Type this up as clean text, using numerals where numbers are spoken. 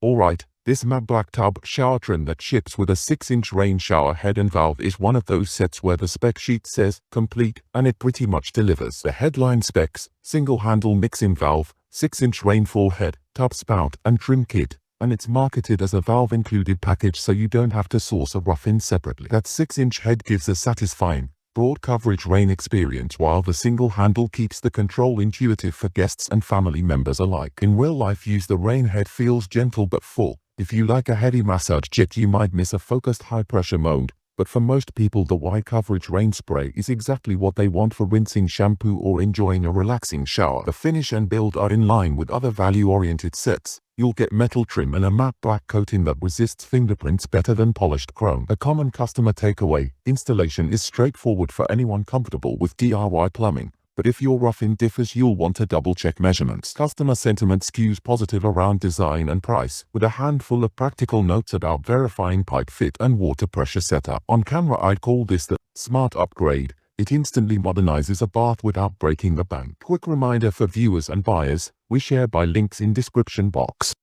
Alright, this matte black tub shower trim that ships with a 6-inch rain shower head and valve is one of those sets where the spec sheet says complete and it pretty much delivers. The headline specs: single handle mixing valve, 6-inch rainfall head, tub spout and trim kit, and it's marketed as a valve included package so you don't have to source a rough-in separately. That 6-inch head gives a satisfying, broad coverage rain experience, while the single handle keeps the control intuitive for guests and family members alike. In real life use, the rain head feels gentle but full. If you like a heady massage jet, you might miss a focused high pressure mode, but for most people the wide coverage rain spray is exactly what they want for rinsing shampoo or enjoying a relaxing shower. The finish and build are in line with other value-oriented sets. You'll get metal trim and a matte black coating that resists fingerprints better than polished chrome. A common customer takeaway: installation is straightforward for anyone comfortable with DIY plumbing, but if your rough-in differs, you'll want to double-check measurements. Customer sentiment skews positive around design and price, with a handful of practical notes about verifying pipe fit and water pressure setup. On camera I'd call this the smart upgrade. It instantly modernizes a bath without breaking the bank. Quick reminder for viewers and buyers: we share by links in description box.